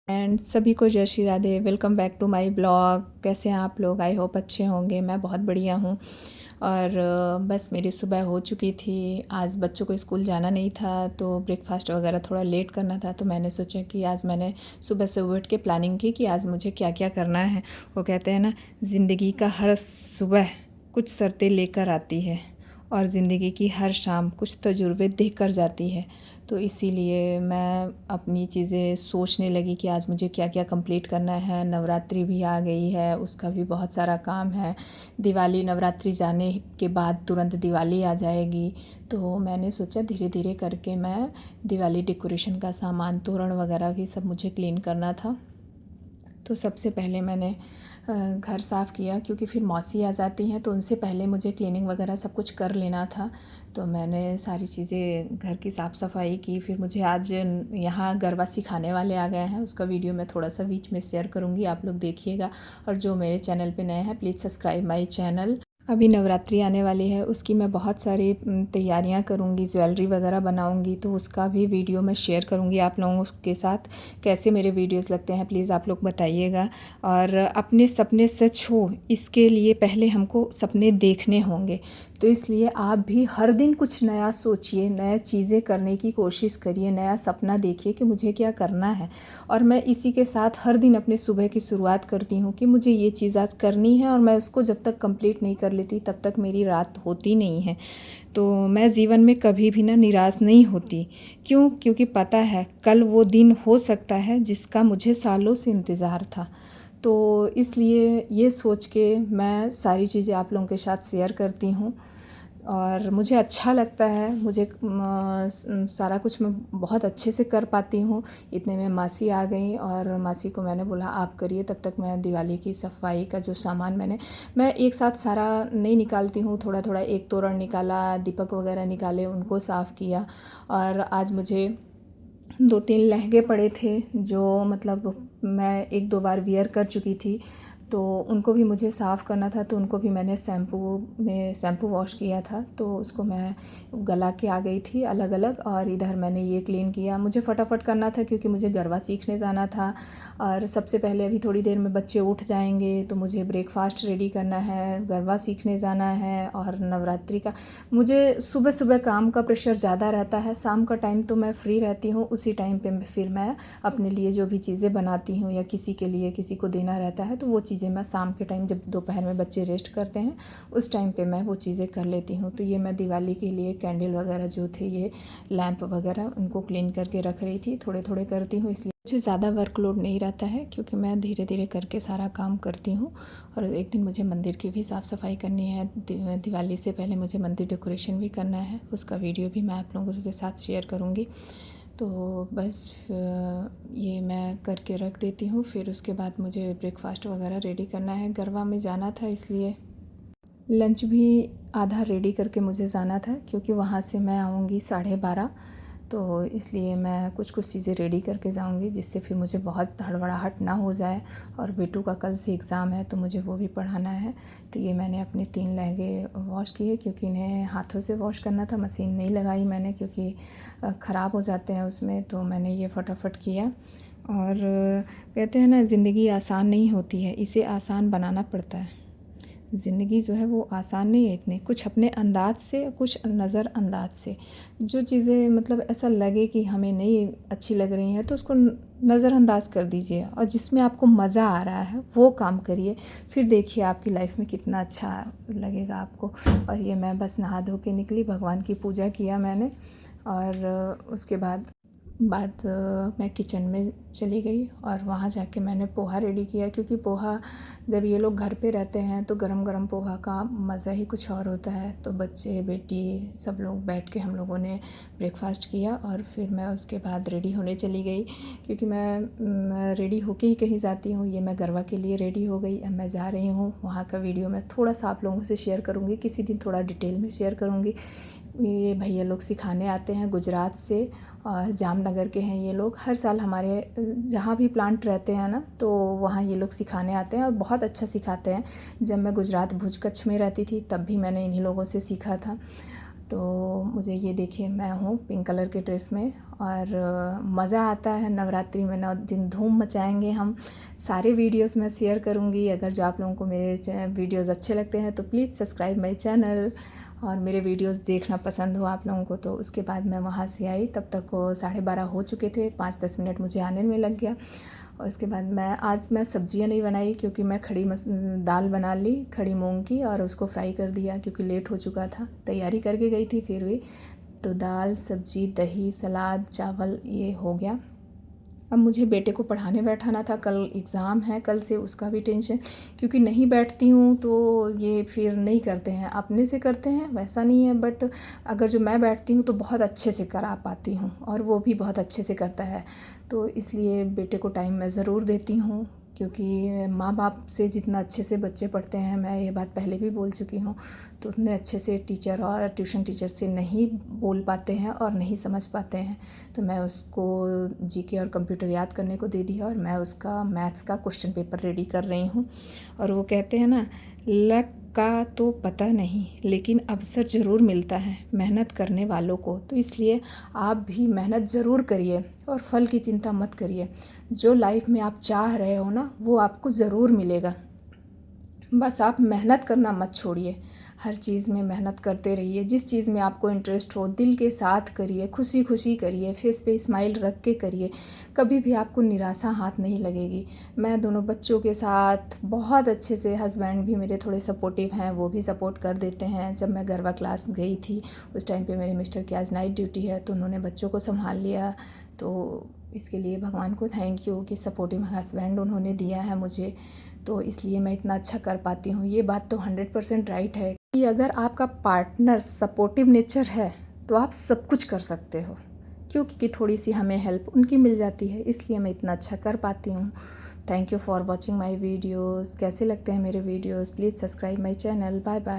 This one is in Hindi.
एंड सभी को जय Shri Radhe. Welcome back to my blog. कैसे हैं आप लोग? आई होप अच्छे होंगे। मैं बहुत बढ़िया हूँ। और बस मेरी सुबह हो चुकी थी। आज बच्चों को स्कूल जाना नहीं था तो ब्रेकफास्ट वगैरह थोड़ा लेट करना था, तो मैंने सोचा कि आज मैंने सुबह से उठ के प्लानिंग की कि आज मुझे क्या क्या करना है। वो कहते हैं ना, ज़िंदगी का हर सुबह कुछ शर्तें लेकर आती है और ज़िंदगी की हर शाम कुछ तजुर्बे देख कर जाती है। तो इसीलिए मैं अपनी चीज़ें सोचने लगी कि आज मुझे क्या क्या कंप्लीट करना है। नवरात्रि भी आ गई है, उसका भी बहुत सारा काम है। दिवाली, नवरात्रि जाने के बाद तुरंत दिवाली आ जाएगी, तो मैंने सोचा धीरे धीरे करके मैं दिवाली डेकोरेशन का सामान, तोरण वगैरह भी सब मुझे क्लीन करना था। तो सबसे पहले मैंने घर साफ़ किया, क्योंकि फिर मौसी आ जाती हैं तो उनसे पहले मुझे क्लीनिंग वगैरह सब कुछ कर लेना था। तो मैंने सारी चीज़ें घर की साफ़ सफाई की। फिर मुझे आज यहाँ गरबा सिखाने वाले आ गए हैं, उसका वीडियो मैं थोड़ा सा बीच में शेयर करूँगी, आप लोग देखिएगा। और जो मेरे चैनल पे नए हैं प्लीज़ सब्सक्राइब माई चैनल। अभी नवरात्रि आने वाली है, उसकी मैं बहुत सारी तैयारियां करूँगी, ज्वेलरी वगैरह बनाऊँगी, तो उसका भी वीडियो मैं शेयर करूँगी आप लोगों के साथ। कैसे मेरे वीडियोस लगते हैं प्लीज़ आप लोग बताइएगा। और अपने सपने सच हो, इसके लिए पहले हमको सपने देखने होंगे। तो इसलिए आप भी हर दिन कुछ नया सोचिए, नया चीज़ें करने की कोशिश करिए, नया सपना देखिए कि मुझे क्या करना है। और मैं इसी के साथ हर दिन अपने सुबह की शुरुआत करती हूँ कि मुझे ये चीज़ आज करनी है, और मैं उसको जब तक कंप्लीट नहीं कर लेती तब तक मेरी रात होती नहीं है। तो मैं जीवन में कभी भी ना निराश नहीं होती। क्यों? क्योंकि पता है कल वो दिन हो सकता है जिसका मुझे सालों से इंतज़ार था। तो इसलिए ये सोच के मैं सारी चीज़ें आप लोगों के साथ शेयर करती हूँ और मुझे अच्छा लगता है। मुझे सारा कुछ मैं बहुत अच्छे से कर पाती हूँ। इतने में मासी आ गई और मासी को मैंने बोला आप करिए, तब तक मैं दिवाली की सफाई का जो सामान मैं एक साथ सारा नहीं निकालती हूँ, थोड़ा थोड़ा। एक तोरण निकाला, दीपक वगैरह निकाले, उनको साफ़ किया। और आज मुझे 2-3 लहंगे पड़े थे जो मतलब मैं 1-2 बार वियर कर चुकी थी, तो उनको भी मुझे साफ़ करना था। तो उनको भी मैंने शैम्पू वॉश किया था, तो उसको मैं गला के आ गई थी अलग अलग। और इधर मैंने ये क्लीन किया। मुझे फटाफट करना था क्योंकि मुझे गरबा सीखने जाना था। और सबसे पहले अभी थोड़ी देर में बच्चे उठ जाएंगे तो मुझे ब्रेकफास्ट रेडी करना है, गरबा सीखने जाना है। और नवरात्रि का मुझे सुबह सुबह काम का प्रेशर ज़्यादा रहता है। शाम का टाइम तो मैं फ्री रहती हूँ, उसी टाइम पे फिर मैं अपने लिए जो भी चीज़ें बनाती हूँ या किसी के लिए किसी को देना रहता है, तो वो चीज़ें मैं शाम के टाइम, जब दोपहर में बच्चे रेस्ट करते हैं, उस टाइम पे मैं वो चीज़ें कर लेती हूँ। तो ये मैं दिवाली के लिए कैंडल वगैरह जो थे, ये लैंप वगैरह, उनको क्लीन करके रख रही थी। थोड़े थोड़े करती हूँ, इसलिए मुझे ज़्यादा वर्कलोड नहीं रहता है, क्योंकि मैं धीरे धीरे करके सारा काम करती हूँ। और एक दिन मुझे मंदिर की भी साफ़ सफाई करनी है। दिवाली से पहले मुझे मंदिर डेकोरेशन भी करना है, उसका वीडियो भी मैं आप लोगों के साथ शेयर करूँगी। तो बस ये मैं करके रख देती हूँ। फिर उसके बाद मुझे ब्रेकफास्ट वगैरह रेडी करना है। गरबा में जाना था, इसलिए लंच भी आधा रेडी करके मुझे जाना था, क्योंकि वहाँ से मैं आऊँगी 12:30। तो इसलिए मैं कुछ कुछ चीज़ें रेडी करके जाऊँगी, जिससे फिर मुझे बहुत हड़बड़ाहट ना हो जाए। और बेटू का कल से एग्ज़ाम है, तो मुझे वो भी पढ़ाना है। तो ये मैंने अपने 3 लहंगे वॉश किए, क्योंकि इन्हें हाथों से वॉश करना था। मशीन नहीं लगाई मैंने, क्योंकि ख़राब हो जाते हैं उसमें। तो मैंने ये फटाफट किया। और कहते हैं ना, ज़िंदगी आसान नहीं होती है, इसे आसान बनाना पड़ता है। ज़िंदगी जो है वो आसान नहीं है इतनी। कुछ अपने अंदाज से, कुछ नज़रअंदाज से। जो चीज़ें मतलब ऐसा लगे कि हमें नहीं अच्छी लग रही हैं, तो उसको नज़रअंदाज कर दीजिए, और जिसमें आपको मज़ा आ रहा है वो काम करिए। फिर देखिए आपकी लाइफ में कितना अच्छा लगेगा आपको। और ये मैं बस नहा धो के निकली, भगवान की पूजा किया मैंने। और उसके बाद मैं किचन में चली गई और वहाँ जाके मैंने पोहा रेडी किया, क्योंकि पोहा जब ये लोग घर पे रहते हैं तो गरम गरम पोहा का मज़ा ही कुछ और होता है। तो बच्चे, बेटी, सब लोग बैठ के हम लोगों ने ब्रेकफास्ट किया। और फिर मैं उसके बाद रेडी होने चली गई, क्योंकि मैं रेडी होके ही कहीं जाती हूँ। ये मैं गरबा के लिए रेडी हो गई, अब मैं जा रही हूँ। वहाँ का वीडियो मैं थोड़ा सा आप लोगों से शेयर करूँगी, किसी दिन थोड़ा डिटेल में शेयर करूँगी। ये भैया लोग सिखाने आते हैं गुजरात से, और जामनगर के हैं ये लोग। हर साल हमारे जहाँ भी प्लांट रहते हैं ना, तो वहाँ ये लोग सिखाने आते हैं और बहुत अच्छा सिखाते हैं। जब मैं गुजरात भुज कच्छ में रहती थी तब भी मैंने इन्हीं लोगों से सीखा था। तो मुझे ये देखिए, मैं हूँ पिंक कलर के ड्रेस में और मज़ा आता है। नवरात्रि में 9 दिन धूम मचाएंगे हम। सारे वीडियोस मैं शेयर करूँगी। अगर जो आप लोगों को मेरे वीडियोस अच्छे लगते हैं तो प्लीज़ सब्सक्राइब माई चैनल, और मेरे वीडियोस देखना पसंद हो आप लोगों को। तो उसके बाद मैं वहाँ से आई, तब तक वो 12:30 हो चुके थे। 5-10 मिनट मुझे आने में लग गया। और उसके बाद आज मैं सब्जियां नहीं बनाई, क्योंकि मैं दाल बना ली खड़ी मूंग की, और उसको फ्राई कर दिया क्योंकि लेट हो चुका था। तैयारी करके गई थी फिर भी। तो दाल, सब्जी, दही, सलाद, चावल ये हो गया। अब मुझे बेटे को पढ़ाने बैठाना था। कल एग्ज़ाम है, कल से उसका भी टेंशन, क्योंकि नहीं बैठती हूँ तो ये फिर नहीं करते हैं, अपने से करते हैं, वैसा नहीं है। बट अगर जो मैं बैठती हूँ तो बहुत अच्छे से करा पाती हूँ, और वो भी बहुत अच्छे से करता है। तो इसलिए बेटे को टाइम मैं ज़रूर देती हूँ, क्योंकि माँ बाप से जितना अच्छे से बच्चे पढ़ते हैं, मैं ये बात पहले भी बोल चुकी हूँ, तो उतने अच्छे से टीचर और ट्यूशन टीचर से नहीं बोल पाते हैं और नहीं समझ पाते हैं। तो मैं उसको जीके और कंप्यूटर याद करने को दे दिया, और मैं उसका मैथ्स का क्वेश्चन पेपर रेडी कर रही हूँ। और वो कहते हैं ना, लक का तो पता नहीं, लेकिन अवसर ज़रूर मिलता है मेहनत करने वालों को। तो इसलिए आप भी मेहनत ज़रूर करिए और फल की चिंता मत करिए। जो लाइफ में आप चाह रहे हो ना, वो आपको ज़रूर मिलेगा। बस आप मेहनत करना मत छोड़िए। हर चीज़ में मेहनत करते रहिए। जिस चीज़ में आपको इंटरेस्ट हो, दिल के साथ करिए, खुशी खुशी करिए, फेस पे स्माइल रख के करिए। कभी भी आपको निराशा हाथ नहीं लगेगी। मैं दोनों बच्चों के साथ बहुत अच्छे से, हस्बैंड भी मेरे थोड़े सपोर्टिव हैं, वो भी सपोर्ट कर देते हैं। जब मैं गरबा क्लास गई थी उस टाइम पे मेरे मिस्टर की आज नाइट ड्यूटी है, तो उन्होंने बच्चों को संभाल लिया। तो इसके लिए भगवान को थैंक यू कि सपोर्टिव हस्बैंड उन्होंने दिया है मुझे। तो इसलिए मैं इतना अच्छा कर पाती हूँ। ये बात तो 100% राइट है कि अगर आपका पार्टनर सपोर्टिव नेचर है तो आप सब कुछ कर सकते हो, क्योंकि थोड़ी सी हमें हेल्प उनकी मिल जाती है, इसलिए मैं इतना अच्छा कर पाती हूँ। Thank you for watching my videos. कैसे लगते हैं मेरे videos? Please subscribe my channel. Bye bye.